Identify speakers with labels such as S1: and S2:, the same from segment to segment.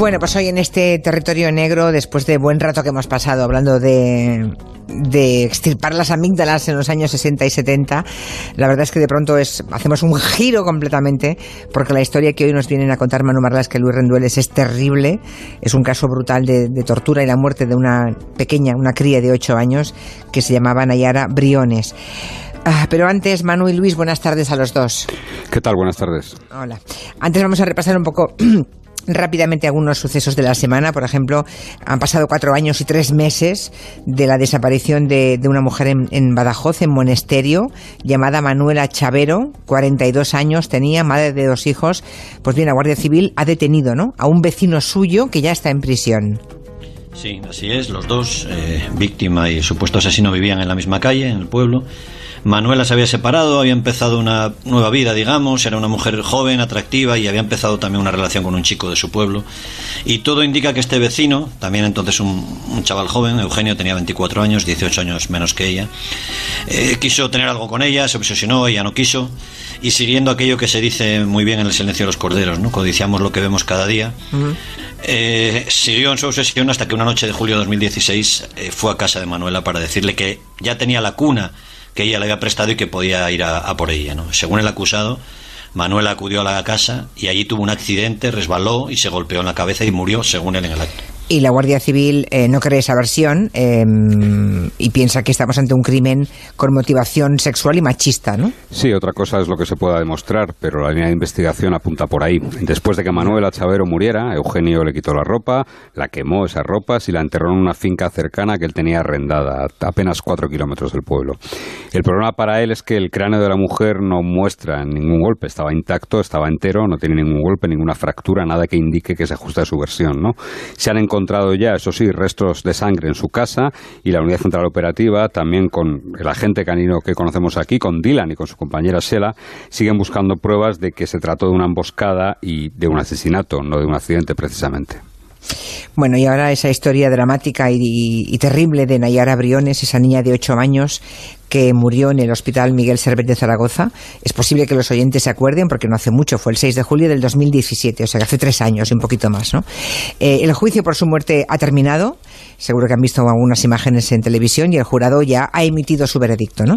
S1: Bueno, pues hoy en este territorio negro, después de buen rato que hemos pasado hablando de extirpar las amígdalas en los años 60 y 70, la verdad es que de pronto hacemos un giro completamente, porque la historia que hoy nos vienen a contar Manu Marlas, que Luis Rendueles, es terrible. Es un caso brutal de tortura y la muerte de una cría de 8 años que se llamaba Nayara Briones. Pero antes, Manu y Luis, buenas tardes a los dos.
S2: ¿Qué tal? Buenas tardes.
S1: Hola. Antes vamos a repasar un poco rápidamente algunos sucesos de la semana. Por ejemplo, han pasado 4 años y 3 meses de la desaparición de una mujer en Badajoz, en Monesterio, llamada Manuela Chavero. 42 años tenía, madre de 2 hijos. Pues bien, la Guardia Civil ha detenido, ¿no?, a un vecino suyo que ya está en prisión.
S3: Sí, así es. Los dos, víctima y supuesto asesino, vivían en la misma calle, en el pueblo. Manuela se había separado, había empezado una nueva vida, digamos, era una mujer joven, atractiva, y había empezado también una relación con un chico de su pueblo. Y todo indica que este vecino, también entonces un chaval joven, Eugenio, tenía 24 años, 18 años menos que ella, quiso tener algo con ella, se obsesionó, ella no quiso, y siguiendo aquello que se dice muy bien en El silencio de los corderos, ¿no?, codiciamos lo que vemos cada día. Siguió en su obsesión hasta que una noche de julio de 2016 fue a casa de Manuela para decirle que ya tenía la cuna que ella le había prestado y que podía ir a por ella, ¿no? Según el acusado, Manuela acudió a la casa y allí tuvo un accidente, resbaló y se golpeó en la cabeza y murió, según él, en el acto.
S1: Y la Guardia Civil no cree esa versión y piensa que estamos ante un crimen con motivación sexual y machista, ¿no?
S2: Sí, otra cosa es lo que se pueda demostrar, pero la línea de investigación apunta por ahí. Después de que Manuela Chavero muriera, Eugenio le quitó la ropa, la quemó esas ropas y la enterró en una finca cercana que él tenía arrendada, a apenas 4 kilómetros del pueblo. El problema para él es que el cráneo de la mujer no muestra ningún golpe, estaba intacto, estaba entero, no tiene ningún golpe, ninguna fractura, nada que indique que se ajuste a su versión, ¿no? Se han encontrado ya, eso sí, restos de sangre en su casa, y la unidad central operativa, también con el agente canino que conocemos aquí, con Dylan y con su compañera Sheila, siguen buscando pruebas de que se trató de una emboscada y de un asesinato, no de un accidente precisamente.
S1: Bueno, y ahora esa historia dramática y terrible de Nayara Briones, esa niña de 8 años que murió en el Hospital Miguel Servet de Zaragoza. Es posible que los oyentes se acuerden porque no hace mucho, fue el 6 de julio del 2017, o sea que hace 3 años y un poquito más, ¿no? El juicio por su muerte ha terminado, seguro que han visto algunas imágenes en televisión, y el jurado ya ha emitido su veredicto, ¿no?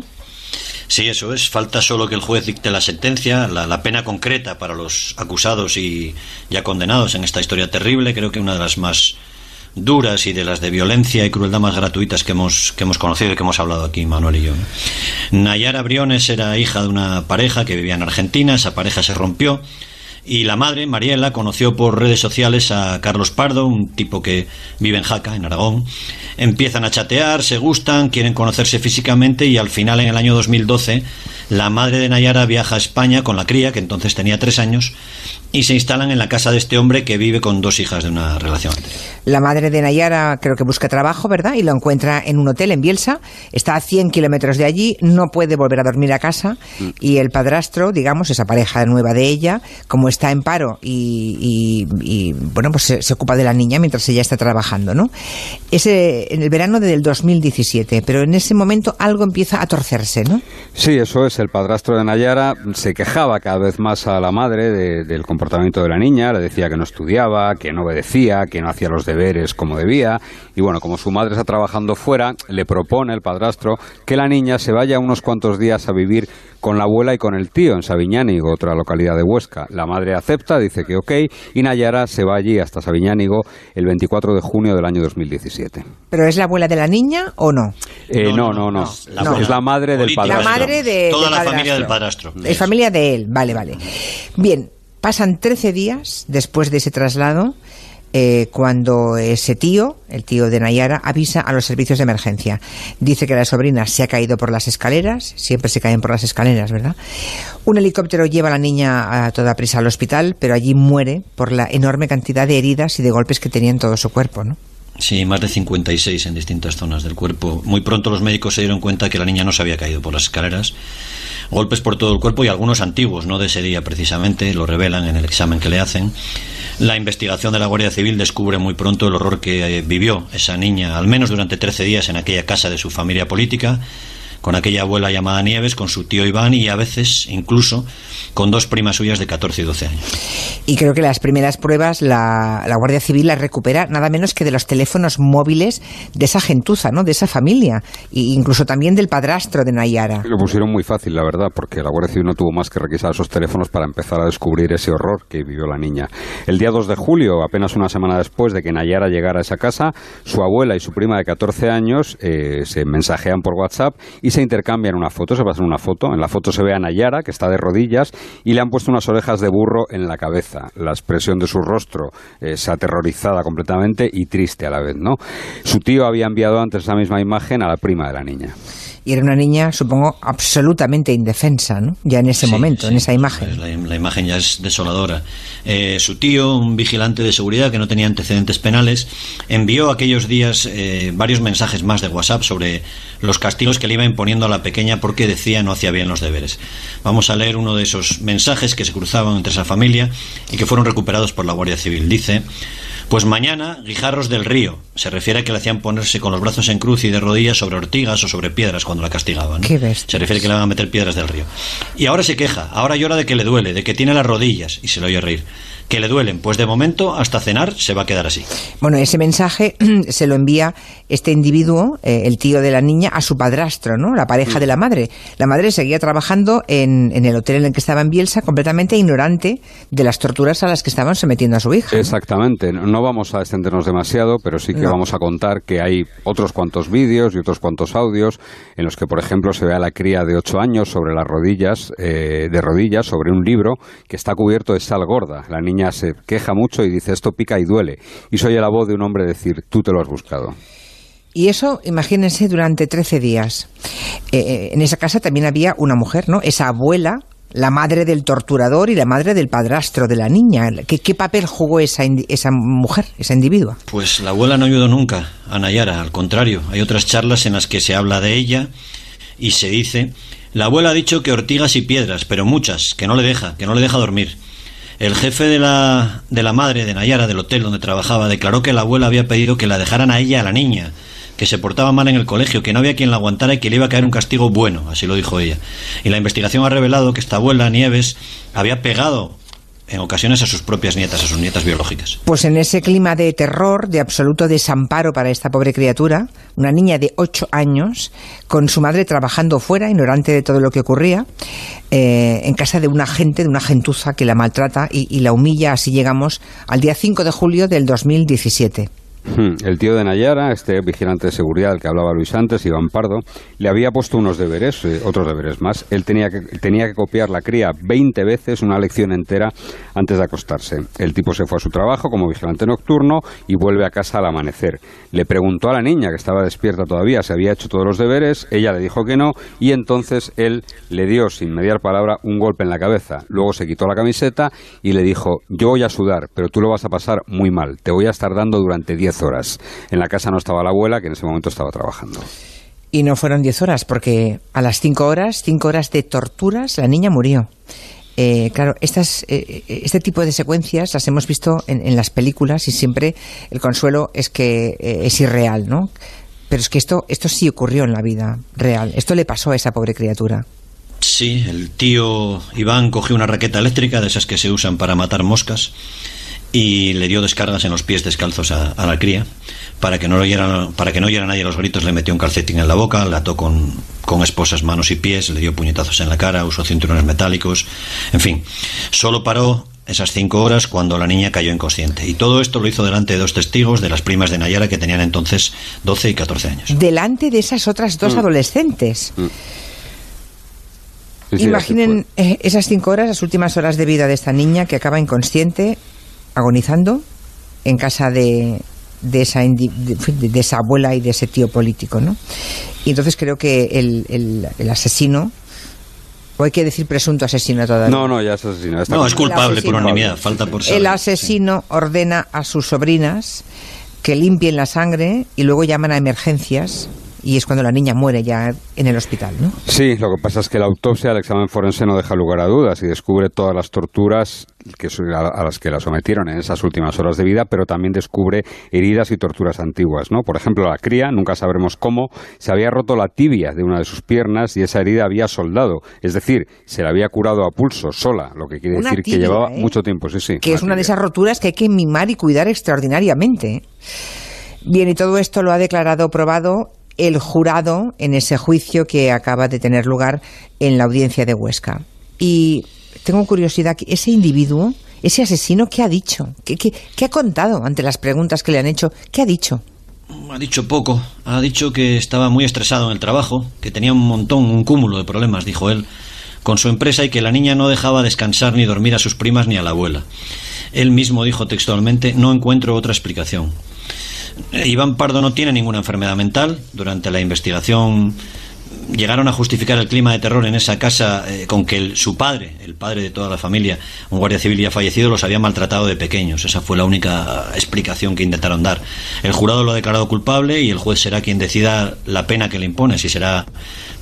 S3: Sí, eso es. Falta solo que el juez dicte la sentencia, la pena concreta para los acusados y ya condenados en esta historia terrible. Creo que una de las más duras y de las de violencia y crueldad más gratuitas que hemos conocido y que hemos hablado aquí, Manuel y yo, ¿no? Nayara Briones era hija de una pareja que vivía en Argentina. Esa pareja se rompió y la madre, Mariela, conoció por redes sociales a Carlos Pardo, un tipo que vive en Jaca, en Aragón. Empiezan a chatear, se gustan, quieren conocerse físicamente, y al final, en el año 2012, la madre de Nayara viaja a España con la cría, que entonces tenía 3 años, y se instalan en la casa de este hombre que vive con 2 hijas de una relación anterior.
S1: La madre de Nayara creo que busca trabajo, ¿verdad? Y lo encuentra en un hotel en Bielsa. Está a 100 kilómetros de allí, no puede volver a dormir a casa. Y el padrastro, digamos, esa pareja nueva de ella, como está en paro y bueno, pues se ocupa de la niña mientras ella está trabajando, ¿no? En el verano del 2017, pero en ese momento algo empieza a torcerse, ¿no?
S2: Sí, eso es. El padrastro de Nayara se quejaba cada vez más a la madre del comportamiento de la niña, le decía que no estudiaba, que no obedecía, que no hacía los deberes como debía, y bueno, como su madre está trabajando fuera, le propone el padrastro que la niña se vaya unos cuantos días a vivir con la abuela y con el tío en Sabiñánigo, otra localidad de Huesca. La madre acepta, dice que ok, y Nayara se va allí hasta Sabiñánigo el 24 de junio del año 2017.
S1: ¿Pero es la abuela de la niña o no?
S2: No. Es la madre del padrastro.
S1: La madre de
S3: toda la
S1: padrastro.
S3: familia del padrastro.
S1: Es familia de él, vale. Bien, pasan 13 días después de ese traslado, cuando ese tío, el tío de Nayara, avisa a los servicios de emergencia. Dice que la sobrina se ha caído por las escaleras, siempre se caen por las escaleras, ¿verdad? Un helicóptero lleva a la niña a toda prisa al hospital, pero allí muere por la enorme cantidad de heridas y de golpes que tenía en todo su cuerpo, ¿no?
S3: Sí, más de 56 en distintas zonas del cuerpo. Muy pronto los médicos se dieron cuenta que la niña no se había caído por las escaleras. Golpes por todo el cuerpo y algunos antiguos, no de ese día precisamente, lo revelan en el examen que le hacen. La investigación de la Guardia Civil descubre muy pronto el horror que vivió esa niña, al menos durante 13 días, en aquella casa de su familia política, con aquella abuela llamada Nieves, con su tío Iván y a veces incluso con 2 primas suyas de 14 y 12 años.
S1: Y creo que las primeras pruebas la Guardia Civil las recupera nada menos que de los teléfonos móviles de esa gentuza, ¿no? De esa familia, e incluso también del padrastro de Nayara.
S2: Lo pusieron muy fácil, la verdad, porque la Guardia Civil no tuvo más que requisar esos teléfonos para empezar a descubrir ese horror que vivió la niña. El día 2 de julio, apenas una semana después de que Nayara llegara a esa casa, su abuela y su prima de 14 años se mensajean por WhatsApp y se intercambian una foto, se pasan una foto. En la foto se ve a Nayara, que está de rodillas, y le han puesto unas orejas de burro en la cabeza. La expresión de su rostro es aterrorizada completamente y triste a la vez, ¿no? Su tío había enviado antes esa misma imagen a la prima de la niña.
S1: Y era una niña, supongo, absolutamente indefensa, ¿no? Ya en ese momento, en esa imagen.
S3: La imagen ya es desoladora. Su tío, un vigilante de seguridad que no tenía antecedentes penales, envió aquellos días varios mensajes más de WhatsApp sobre los castigos que le iba imponiendo a la pequeña porque decía no hacía bien los deberes. Vamos a leer uno de esos mensajes que se cruzaban entre esa familia y que fueron recuperados por la Guardia Civil. Dice: pues mañana, guijarros del río. Se refiere a que le hacían ponerse con los brazos en cruz y de rodillas sobre ortigas o sobre piedras cuando la castigaban, ¿no?
S1: Qué bestia.
S3: Se refiere a que le van a meter piedras del río. Y ahora se queja, ahora llora de que le duele, de que tiene las rodillas, y se le oye reír. Que le duelen, pues de momento hasta cenar se va a quedar así.
S1: Bueno, ese mensaje se lo envía este individuo, el tío de la niña, a su padrastro, ¿no? La pareja de la madre. La madre seguía trabajando en el hotel en el que estaba en Bielsa, completamente ignorante de las torturas a las que estaban sometiendo a su hija, ¿no?
S2: Exactamente. No vamos a extendernos demasiado, pero sí que vamos a contar que hay otros cuantos vídeos y otros cuantos audios en los que, por ejemplo, se ve a la cría de 8 años sobre las rodillas, de rodillas, sobre un libro que está cubierto de sal gorda. La niña se queja mucho y dice: esto pica y duele. Y se oye la voz de un hombre decir: tú te lo has buscado.
S1: Y eso, imagínense, durante 13 días. En esa casa también había una mujer, ¿no? Esa abuela, la madre del torturador y la madre del padrastro de la niña. ¿Qué papel jugó esa mujer, esa individua?
S3: Pues la abuela no ayudó nunca a Nayara, al contrario. Hay otras charlas en las que se habla de ella y se dice: la abuela ha dicho que ortigas y piedras, pero muchas, que no le deja dormir. El jefe de la madre de Nayara, del hotel donde trabajaba, declaró que la abuela había pedido que la dejaran a ella, a la niña, que se portaba mal en el colegio, que no había quien la aguantara y que le iba a caer un castigo bueno, así lo dijo ella. Y la investigación ha revelado que esta abuela, Nieves, había pegado en ocasiones a sus propias nietas, a sus nietas biológicas.
S1: Pues en ese clima de terror, de absoluto desamparo para esta pobre criatura, una niña de 8 años, con su madre trabajando fuera, ignorante de todo lo que ocurría, en casa de una gentuza que la maltrata y la humilla. Así llegamos al día 5 de julio del 2017.
S2: El tío de Nayara, este vigilante de seguridad del que hablaba Luis antes, Iván Pardo, le había puesto unos deberes, otros deberes más. Él tenía que copiar la cría 20 veces, una lección entera, antes de acostarse. El tipo se fue a su trabajo como vigilante nocturno y vuelve a casa al amanecer. Le preguntó a la niña, que estaba despierta todavía, si había hecho todos los deberes. Ella le dijo que no, y entonces él le dio, sin mediar palabra, un golpe en la cabeza. Luego se quitó la camiseta y le dijo: yo voy a sudar, pero tú lo vas a pasar muy mal. Te voy a estar dando durante 10 horas. En la casa no estaba la abuela, que en ese momento estaba trabajando.
S1: Y no fueron 10 horas, porque a las 5 horas de torturas, la niña murió. Claro, este tipo de secuencias las hemos visto en las películas y siempre el consuelo es que es irreal, ¿no? Pero es que esto sí ocurrió en la vida real. Esto le pasó a esa pobre criatura.
S3: Sí, el tío Iván cogió una raqueta eléctrica, de esas que se usan para matar moscas, y le dio descargas en los pies descalzos a la cría. Para que no oyera nadie los gritos, le metió un calcetín en la boca, le ató con esposas manos y pies, le dio puñetazos en la cara, usó cinturones metálicos. En fin, solo paró esas 5 horas cuando la niña cayó inconsciente. Y todo esto lo hizo delante de 2 testigos, de las primas de Nayara, que tenían entonces 12 y 14 años.
S1: Delante de esas otras 2 adolescentes.
S2: Sí,
S1: imaginen esas 5 horas, las últimas horas de vida de esta niña que acaba inconsciente, agonizando en casa de esa abuela y de ese tío político, ¿no? Y entonces creo que el asesino, o hay que decir presunto asesino todavía.
S2: No, ya es asesino.
S3: No, es culpable por unanimidad, falta por saber.
S1: El asesino ordena a sus sobrinas que limpien la sangre y luego llaman a emergencias y es cuando la niña muere ya en el hospital, ¿no?
S2: Sí, lo que pasa es que la autopsia, el examen forense no deja lugar a dudas y descubre todas las torturas a las que la sometieron en esas últimas horas de vida, pero también descubre heridas y torturas antiguas, ¿no? Por ejemplo, la cría, nunca sabremos cómo, se había roto la tibia de una de sus piernas y esa herida había soldado, es decir, se la había curado a pulso, sola, lo que quiere decir que llevaba mucho tiempo, sí.
S1: Que es una de esas roturas que hay que mimar y cuidar extraordinariamente. Bien, y todo esto lo ha declarado probado el jurado en ese juicio que acaba de tener lugar en la audiencia de Huesca. Y tengo curiosidad, ese individuo, ese asesino, ¿qué ha dicho? ¿Qué ha contado ante las preguntas que le han hecho? ¿Qué ha dicho?
S3: Ha dicho poco. Ha dicho que estaba muy estresado en el trabajo, que tenía un cúmulo de problemas, dijo él, con su empresa y que la niña no dejaba descansar ni dormir a sus primas ni a la abuela. Él mismo dijo textualmente: no encuentro otra explicación. Iván Pardo no tiene ninguna enfermedad mental. Durante la investigación llegaron a justificar el clima de terror en esa casa con que su padre, el padre de toda la familia, un guardia civil ya fallecido, los había maltratado de pequeños. Esa fue la única explicación que intentaron dar. El jurado lo ha declarado culpable y el juez será quien decida la pena que le impone, si será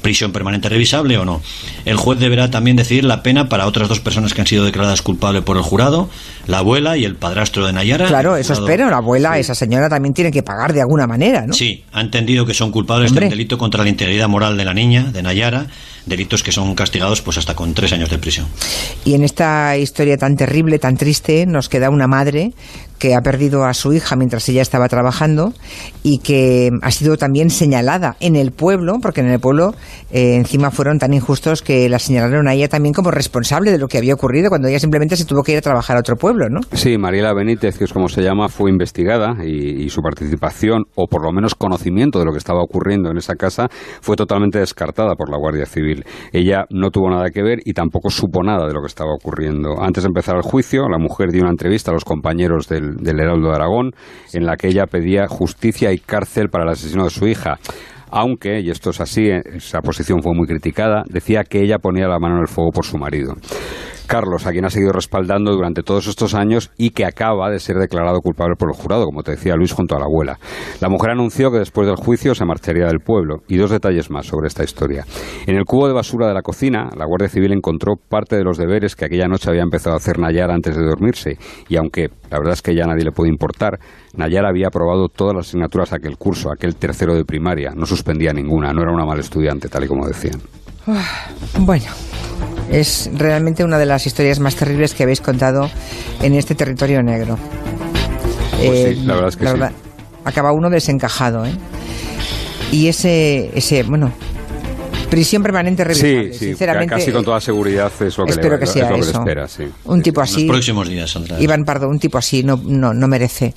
S3: prisión permanente revisable o no. El juez deberá también decidir la pena para otras 2 personas que han sido declaradas culpables por el jurado, la abuela y el padrastro de Nayara.
S1: Claro, eso espero. La abuela, sí. Esa señora también tiene que pagar de alguna manera, ¿no?
S3: Sí, ha entendido que son culpables del delito contra la integridad moral de la niña, de Nayara, delitos que son castigados pues hasta con 3 años de prisión.
S1: Y en esta historia tan terrible, tan triste, nos queda una madre que ha perdido a su hija mientras ella estaba trabajando y que ha sido también señalada en el pueblo, porque en el pueblo encima fueron tan injustos que la señalaron a ella también como responsable de lo que había ocurrido cuando ella simplemente se tuvo que ir a trabajar a otro pueblo, ¿no?
S2: Sí, Mariela Benítez, que es como se llama, fue investigada y su participación, o por lo menos conocimiento de lo que estaba ocurriendo en esa casa, fue totalmente descartada por la Guardia Civil. Ella no tuvo nada que ver y tampoco supo nada de lo que estaba ocurriendo. Antes de empezar el juicio, la mujer dio una entrevista a los compañeros del Heraldo de Aragón, en la que ella pedía justicia y cárcel para el asesino de su hija. Aunque, y esto es así, esa posición fue muy criticada, decía que ella ponía la mano en el fuego por su marido. Carlos, a quien ha seguido respaldando durante todos estos años y que acaba de ser declarado culpable por el jurado, como te decía Luis, junto a la abuela. La mujer anunció que después del juicio se marcharía del pueblo. Y 2 detalles más sobre esta historia. En el cubo de basura de la cocina, la Guardia Civil encontró parte de los deberes que aquella noche había empezado a hacer Nayara antes de dormirse. Y aunque la verdad es que ya a nadie le puede importar, Nayara había aprobado todas las asignaturas de aquel curso, aquel tercero de primaria. No suspendía ninguna, no era una mala estudiante, tal y como decían.
S1: Bueno, es realmente una de las historias más terribles que habéis contado en este territorio negro.
S2: Pues sí, la verdad es que sí.
S1: Acaba uno desencajado, ¿eh? Y ese bueno, prisión permanente revisable.
S2: Sí,
S1: sinceramente,
S2: casi con toda seguridad es lo que
S1: espero que sea eso.
S2: Le espera, sí.
S1: Un tipo así.
S3: En los próximos días saldrá.
S1: Iván Pardo, un tipo así no merece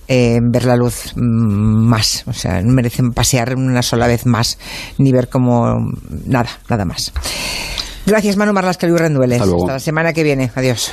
S1: ver la luz más, o sea, no merece pasear una sola vez más, ni ver como nada más. Gracias, Manu Marlasca y Luis Rendueles. Hasta la semana que viene. Adiós.